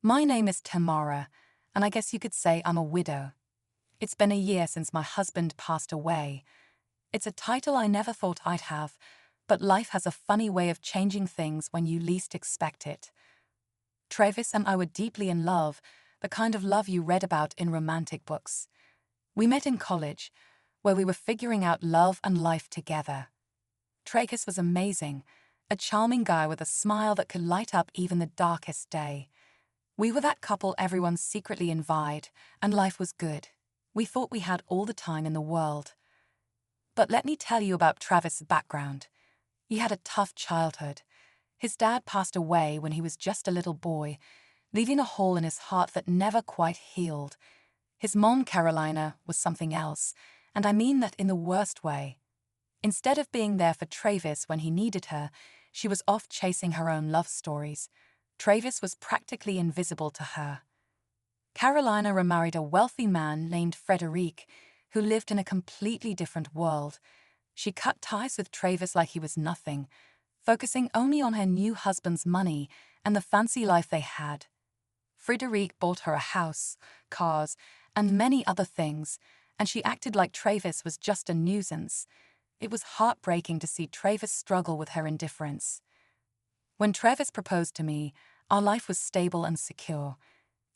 My name is Tamara, and I guess you could say I'm a widow. It's been a year since my husband passed away. It's a title I never thought I'd have, but life has a funny way of changing things when you least expect it. Travis and I were deeply in love, the kind of love you read about in romantic books. We met in college, where we were figuring out love and life together. Travis was amazing, a charming guy with a smile that could light up even the darkest day. We were that couple everyone secretly envied, and life was good. We thought we had all the time in the world. But let me tell you about Travis' background. He had a tough childhood. His dad passed away when he was just a little boy, leaving a hole in his heart that never quite healed. His mom, Carolina, was something else, and I mean that in the worst way. Instead of being there for Travis when he needed her, she was off chasing her own love stories. Travis was practically invisible to her. Carolina remarried a wealthy man named Frederic, who lived in a completely different world. She cut ties with Travis like he was nothing, focusing only on her new husband's money and the fancy life they had. Frederic bought her a house, cars, and many other things, and she acted like Travis was just a nuisance. It was heartbreaking to see Travis struggle with her indifference. When Travis proposed to me, our life was stable and secure.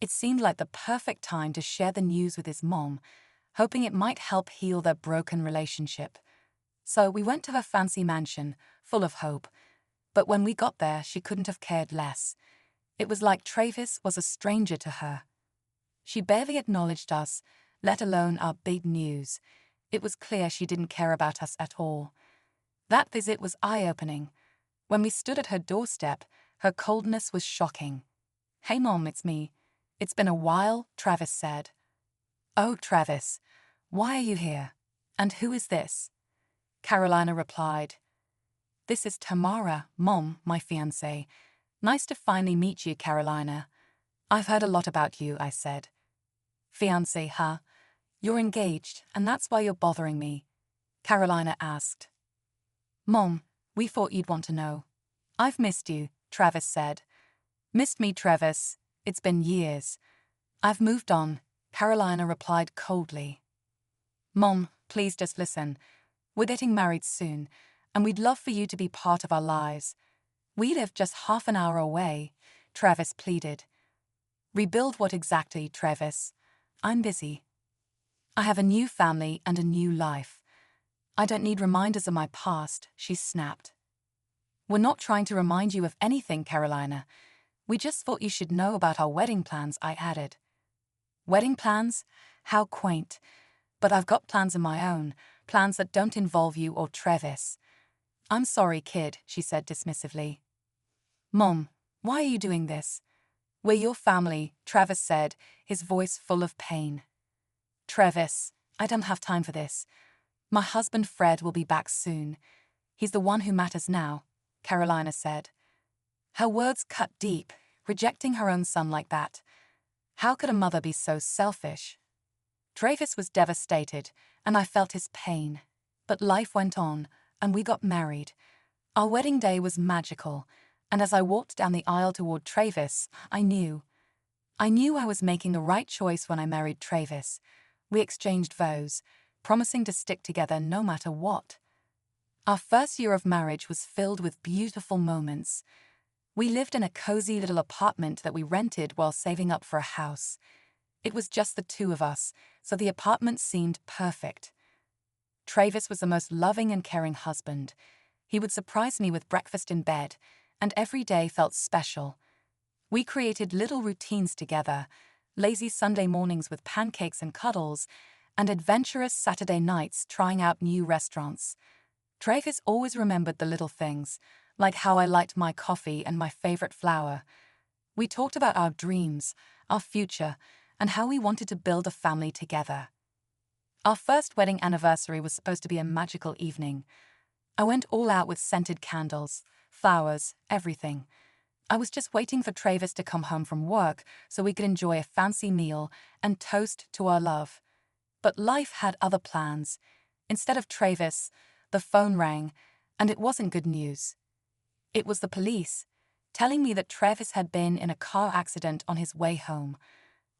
It seemed like the perfect time to share the news with his mom, hoping it might help heal their broken relationship. So we went to her fancy mansion, full of hope. But when we got there, she couldn't have cared less. It was like Travis was a stranger to her. She barely acknowledged us, let alone our big news. It was clear she didn't care about us at all. That visit was eye-opening. When we stood at her doorstep, her coldness was shocking. "Hey Mom, it's me. It's been a while," Travis said. "Oh, Travis, why are you here? And who is this?" Carolina replied. "This is Tamara, Mom, my fiancé. Nice to finally meet you, Carolina." "I've heard a lot about you," I said. "Fiancé, huh? You're engaged, and that's why you're bothering me?" Carolina asked. "Mom, we thought you'd want to know." "I've missed you," Travis said. "Missed me, Travis? It's been years." "I've moved on," Carolina replied coldly. "Mom, please just listen. We're getting married soon, and we'd love for you to be part of our lives. We live just half an hour away," Travis pleaded. "Rebuild what exactly, Travis? I'm busy. I have a new family and a new life. I don't need reminders of my past," she snapped. "We're not trying to remind you of anything, Carolina. We just thought you should know about our wedding plans," I added. "Wedding plans? How quaint. But I've got plans of my own, plans that don't involve you or Travis." "I'm sorry, kid," she said dismissively. "Mom, why are you doing this?" "We're your family," Travis said, his voice full of pain. "Travis, I don't have time for this. My husband Fred will be back soon. He's the one who matters now," Carolina said. Her words cut deep, rejecting her own son like that. How could a mother be so selfish? Travis was devastated, and I felt his pain. But life went on, and we got married. Our wedding day was magical, and as I walked down the aisle toward Travis, I knew I was making the right choice when I married Travis. We exchanged vows, promising to stick together no matter what. Our first year of marriage was filled with beautiful moments. We lived in a cozy little apartment that we rented while saving up for a house. It was just the two of us, so the apartment seemed perfect. Travis was the most loving and caring husband. He would surprise me with breakfast in bed, and every day felt special. We created little routines together, lazy Sunday mornings with pancakes and cuddles, and adventurous Saturday nights trying out new restaurants. Travis always remembered the little things, like how I liked my coffee and my favorite flower. We talked about our dreams, our future, and how we wanted to build a family together. Our first wedding anniversary was supposed to be a magical evening. I went all out with scented candles, flowers, everything. I was just waiting for Travis to come home from work so we could enjoy a fancy meal and toast to our love. But life had other plans. Instead of Travis, the phone rang, and it wasn't good news. It was the police. telling me that Travis had been in a car accident on his way home.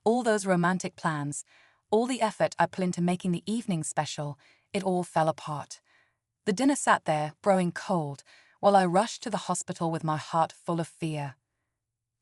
All those romantic plans, all the effort I put into making the evening special, it all fell apart. The dinner sat there, growing cold, while I rushed to the hospital with my heart full of fear.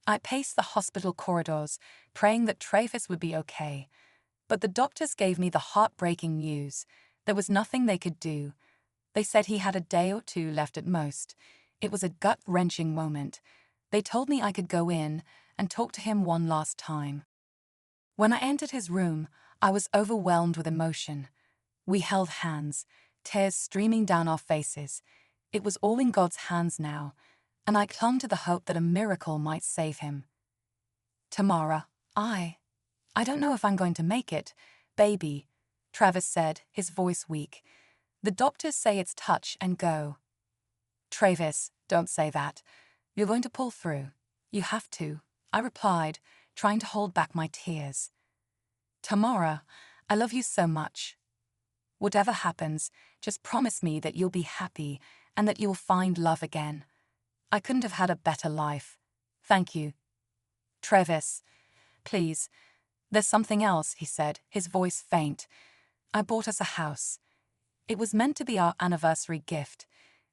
I paced the hospital corridors, praying that Travis would be okay. But the doctors gave me the heartbreaking news. There was nothing they could do. They said he had a day or two left at most. It was a gut-wrenching moment. They told me I could go in and talk to him one last time. When I entered his room, I was overwhelmed with emotion. We held hands, tears streaming down our faces. It was all in God's hands now, and I clung to the hope that a miracle might save him. Tamara, I don't know if I'm going to make it, baby, Travis said, his voice weak. The doctors say it's touch and go. Travis, don't say that. You're going to pull through. You have to, I replied, trying to hold back my tears. Tamara, I love you so much. Whatever happens, just promise me that you'll be happy and that you'll find love again. I couldn't have had a better life. Thank you. Travis, please. There's something else, he said, his voice faint. I bought us a house. It was meant to be our anniversary gift.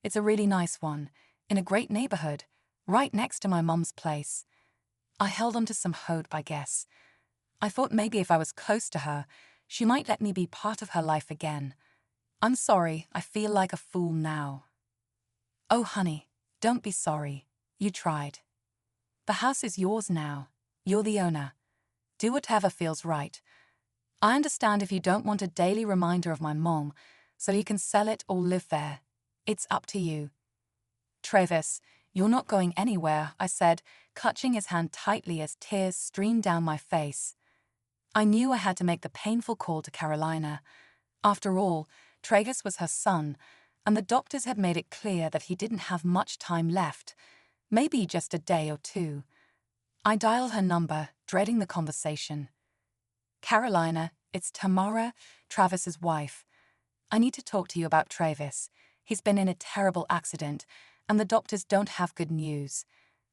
It's a really nice one, in a great neighborhood, right next to my mum's place. I held on to some hope, I guess. I thought maybe if I was close to her, she might let me be part of her life again. I'm sorry, I feel like a fool now. Oh, honey, don't be sorry. You tried. The house is yours now. You're the owner. Do whatever feels right. I understand if you don't want a daily reminder of my mom, so you can sell it or live there. It's up to you. Travis, you're not going anywhere, I said, clutching his hand tightly as tears streamed down my face. I knew I had to make the painful call to Carolina. After all, Travis was her son, and the doctors had made it clear that he didn't have much time left, maybe just a day or two. I dialed her number, dreading the conversation. Carolina, it's Tamara, Travis's wife. I need to talk to you about Travis. He's been in a terrible accident, and the doctors don't have good news.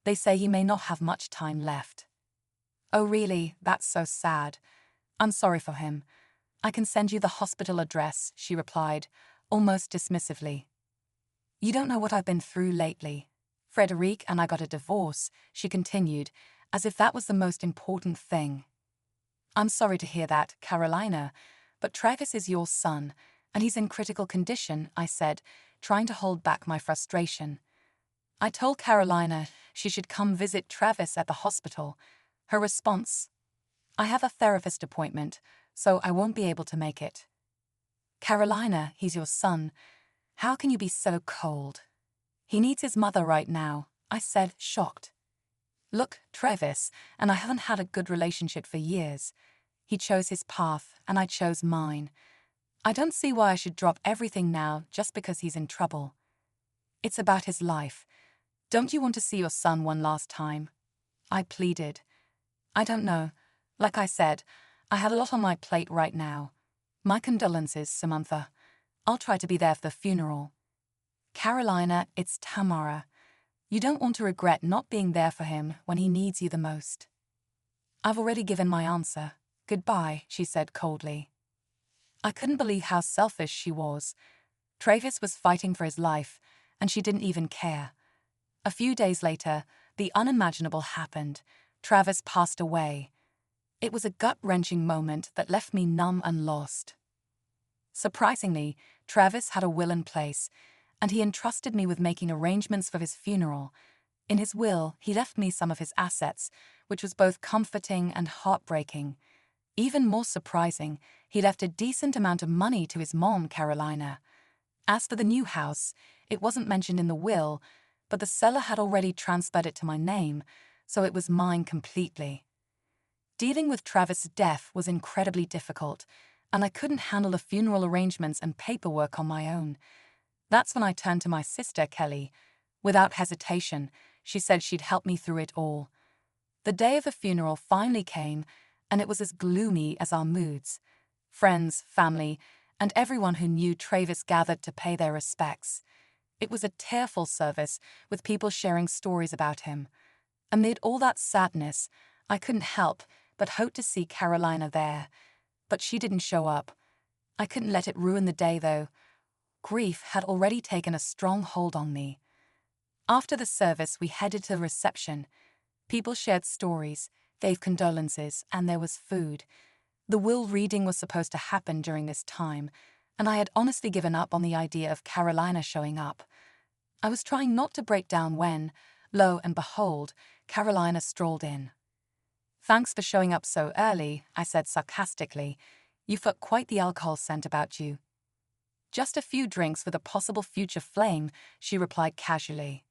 They say he may not have much time left. Oh really, that's so sad. I'm sorry for him. I can send you the hospital address, she replied, almost dismissively. You don't know what I've been through lately. Frederic and I got a divorce, she continued, as if that was the most important thing. I'm sorry to hear that, Carolina, but Travis is your son, and he's in critical condition, I said, trying to hold back my frustration. I told Carolina she should come visit Travis at the hospital. Her response, I have a therapist appointment, so I won't be able to make it. Carolina, he's your son. How can you be so cold? He needs his mother right now, I said, shocked. Look, Travis and I haven't had a good relationship for years. He chose his path, and I chose mine. I don't see why I should drop everything now just because he's in trouble. It's about his life. Don't you want to see your son one last time? I pleaded. I don't know. Like I said, I have a lot on my plate right now. My condolences, Samantha. I'll try to be there for the funeral. Carolina, it's Tamara. You don't want to regret not being there for him when he needs you the most. I've already given my answer. Goodbye, she said coldly. I couldn't believe how selfish she was. Travis was fighting for his life, and she didn't even care. A few days later, the unimaginable happened. Travis passed away. It was a gut-wrenching moment that left me numb and lost. Surprisingly, Travis had a will in place, and he entrusted me with making arrangements for his funeral. In his will, he left me some of his assets, which was both comforting and heartbreaking. Even more surprising, he left a decent amount of money to his mom, Carolina. As for the new house, it wasn't mentioned in the will, but the seller had already transferred it to my name, so it was mine completely. Dealing with Travis' death was incredibly difficult, and I couldn't handle the funeral arrangements and paperwork on my own. That's when I turned to my sister, Kelly. Without hesitation, she said she'd help me through it all. The day of the funeral finally came, and it was as gloomy as our moods. Friends, family, and everyone who knew Travis gathered to pay their respects. It was a tearful service, with people sharing stories about him. Amid all that sadness, I couldn't help but hope to see Carolina there. But she didn't show up. I couldn't let it ruin the day, though. Grief had already taken a strong hold on me. After the service, we headed to the reception. People shared stories, gave condolences, and there was food. The will reading was supposed to happen during this time, and I had honestly given up on the idea of Carolina showing up. I was trying not to break down when, lo and behold, Carolina strolled in. "Thanks for showing up so early," I said sarcastically. "You've got quite the alcohol scent about you." "Just a few drinks with a possible future flame," she replied casually.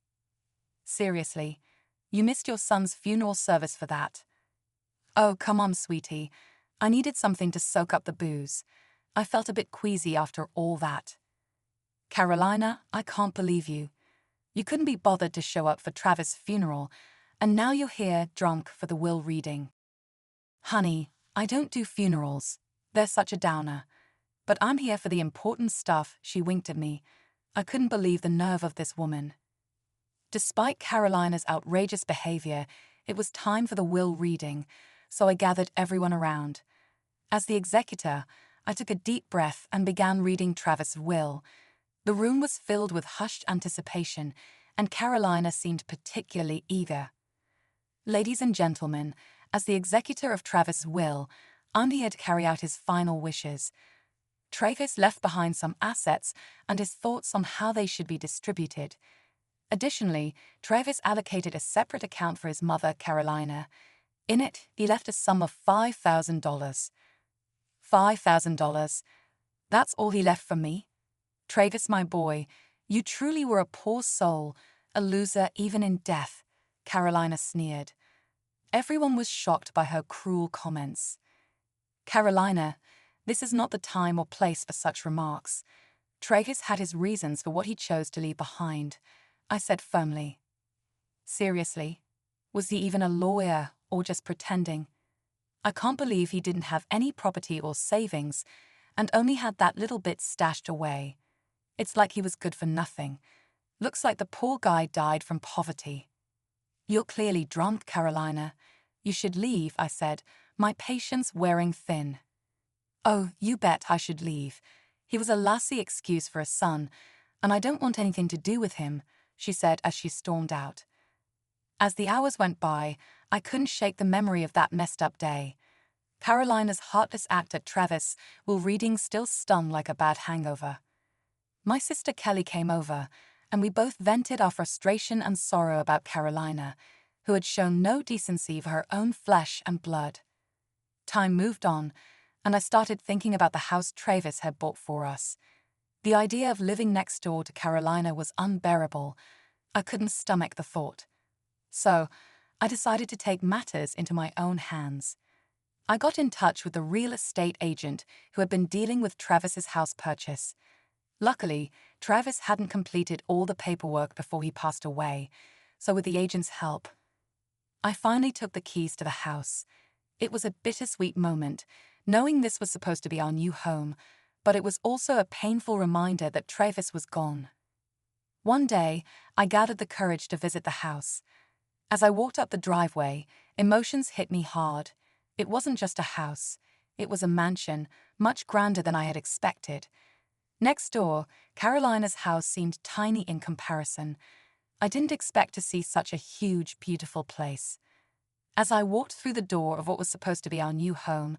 "Seriously, you missed your son's funeral service for that." "Oh, come on, sweetie. I needed something to soak up the booze. I felt a bit queasy after all that." "Carolina, I can't believe you. You couldn't be bothered to show up for Travis' funeral, and now you're here drunk for the will reading." "Honey, I don't do funerals. They're such a downer. But I'm here for the important stuff," she winked at me. I couldn't believe the nerve of this woman. Despite Carolina's outrageous behavior, it was time for the will reading, so I gathered everyone around. As the executor, I took a deep breath and began reading Travis' will. The room was filled with hushed anticipation, and Carolina seemed particularly eager. "Ladies and gentlemen, as the executor of Travis' will, I'm here to carry out his final wishes. Travis left behind some assets and his thoughts on how they should be distributed. Additionally, Travis allocated a separate account for his mother, Carolina. In it, he left a sum of $5,000. $5,000? That's all he left for me? Travis, my boy, you truly were a poor soul, a loser even in death," Carolina sneered. Everyone was shocked by her cruel comments. "Carolina, this is not the time or place for such remarks. Travis had his reasons for what he chose to leave behind," I said firmly. "Seriously? Was he even a lawyer or just pretending? I can't believe he didn't have any property or savings and only had that little bit stashed away. It's like he was good for nothing. Looks like the poor guy died from poverty." "You're clearly drunk, Carolina. You should leave," I said, my patience wearing thin. "Oh, you bet I should leave. He was a lousy excuse for a son, and I don't want anything to do with him," she said as she stormed out. As the hours went by, I couldn't shake the memory of that messed up day. Carolina's heartless act at Travis while reading still stung like a bad hangover. My sister Kelly came over, and we both vented our frustration and sorrow about Carolina, who had shown no decency for her own flesh and blood. Time moved on, and I started thinking about the house Travis had bought for us. The idea of living next door to Carolina was unbearable. I couldn't stomach the thought. So, I decided to take matters into my own hands. I got in touch with the real estate agent who had been dealing with Travis's house purchase. Luckily, Travis hadn't completed all the paperwork before he passed away, so with the agent's help, I finally took the keys to the house. It was a bittersweet moment, knowing this was supposed to be our new home, but it was also a painful reminder that Travis was gone. One day, I gathered the courage to visit the house. As I walked up the driveway, emotions hit me hard. It wasn't just a house. It was a mansion, much grander than I had expected. Next door, Carolina's house seemed tiny in comparison. I didn't expect to see such a huge, beautiful place. As I walked through the door of what was supposed to be our new home,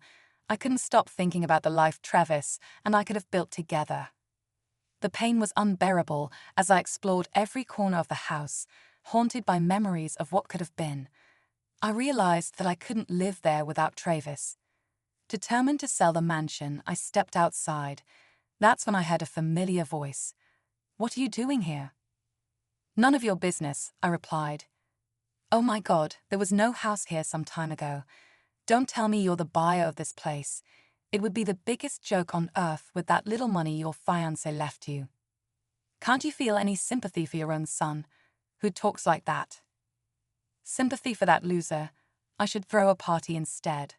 I couldn't stop thinking about the life Travis and I could have built together. The pain was unbearable as I explored every corner of the house, haunted by memories of what could have been. I realized that I couldn't live there without Travis. Determined to sell the mansion, I stepped outside. That's when I heard a familiar voice. "What are you doing here?" "None of your business," I replied. "Oh my God, there was no house here some time ago. Don't tell me you're the buyer of this place. It would be the biggest joke on earth with that little money your fiancé left you. Can't you feel any sympathy for your own son, who talks like that?" "Sympathy for that loser. I should throw a party instead."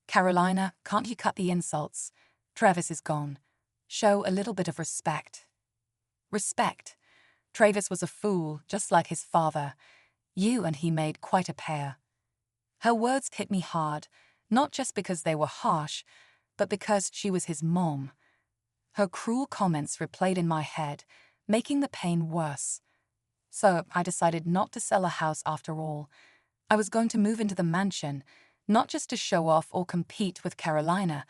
"Carolina, can't you cut the insults? Travis is gone. Show a little bit of respect." "Respect? Travis was a fool, just like his father. You and he made quite a pair. Her words hit me hard, not just because they were harsh, but because she was his mom. Her cruel comments replayed in my head, making the pain worse. So I decided not to sell a house after all. I was going to move into the mansion, not just to show off or compete with Carolina,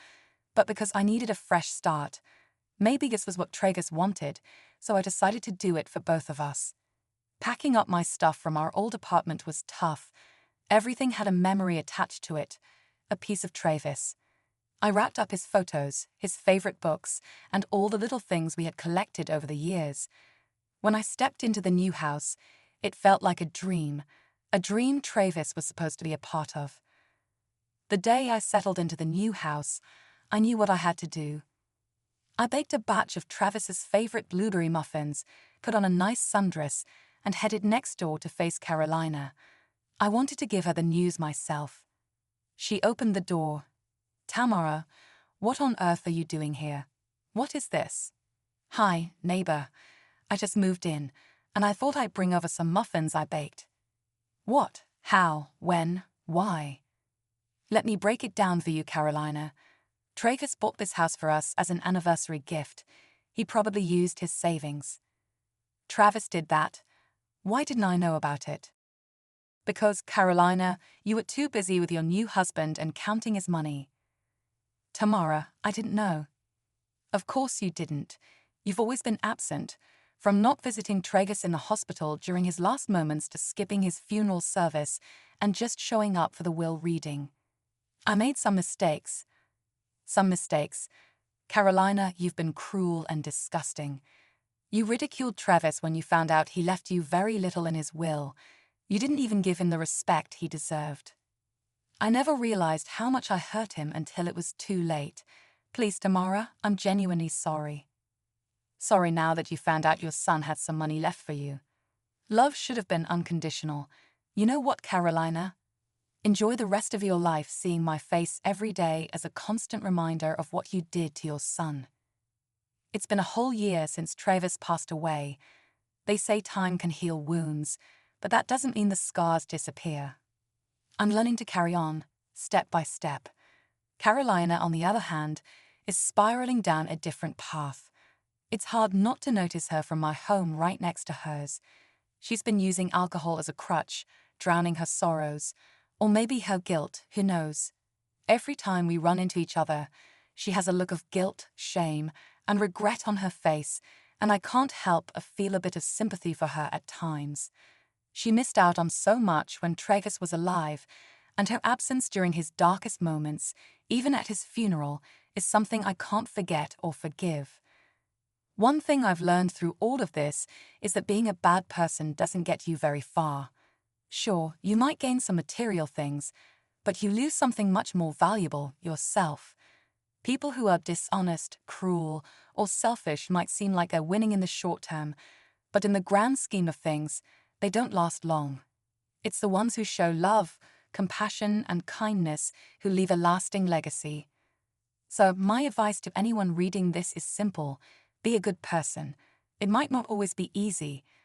but because I needed a fresh start. Maybe this was what Tragus wanted, so I decided to do it for both of us. Packing up my stuff from our old apartment was tough. Everything had a memory attached to it, a piece of Travis. I wrapped up his photos, his favorite books, and all the little things we had collected over the years. When I stepped into the new house, it felt like a dream Travis was supposed to be a part of. The day I settled into the new house, I knew what I had to do. I baked a batch of Travis's favorite blueberry muffins, put on a nice sundress, and headed next door to face Carolina. I wanted to give her the news myself. She opened the door. "Tamara, what on earth are you doing here? What is this?" "Hi, neighbor. I just moved in, and I thought I'd bring over some muffins I baked." "What? How? When? Why?" "Let me break it down for you, Carolina. Travis bought this house for us as an anniversary gift. He probably used his savings." "Travis did that? Why didn't I know about it?" "Because, Carolina, you were too busy with your new husband and counting his money." "Tamara, I didn't know." "Of course you didn't. You've always been absent, from not visiting Tragus in the hospital during his last moments to skipping his funeral service and just showing up for the will reading." "I made some mistakes." "Some mistakes. Carolina, you've been cruel and disgusting. You ridiculed Travis when you found out he left you very little in his will. You didn't even give him the respect he deserved." "I never realized how much I hurt him until it was too late. Please, Tamara, I'm genuinely sorry." "Sorry now that you found out your son had some money left for you. Love should have been unconditional. You know what, Carolina? Enjoy the rest of your life seeing my face every day as a constant reminder of what you did to your son. It's been a whole year since Travis passed away. They say time can heal wounds, but that doesn't mean the scars disappear. I'm learning to carry on, step by step. Carolina, on the other hand, is spiraling down a different path. It's hard not to notice her from my home right next to hers. She's been using alcohol as a crutch, drowning her sorrows, or maybe her guilt, who knows. Every time we run into each other, she has a look of guilt, shame, and regret on her face, and I can't help but feel a bit of sympathy for her at times. She missed out on so much when Travis was alive, and her absence during his darkest moments, even at his funeral, is something I can't forget or forgive. One thing I've learned through all of this is that being a bad person doesn't get you very far. Sure, you might gain some material things, but you lose something much more valuable, yourself. People who are dishonest, cruel, or selfish might seem like they're winning in the short term, but in the grand scheme of things, they don't last long. It's the ones who show love, compassion, and kindness who leave a lasting legacy. So my advice to anyone reading this is simple: be a good person. It might not always be easy,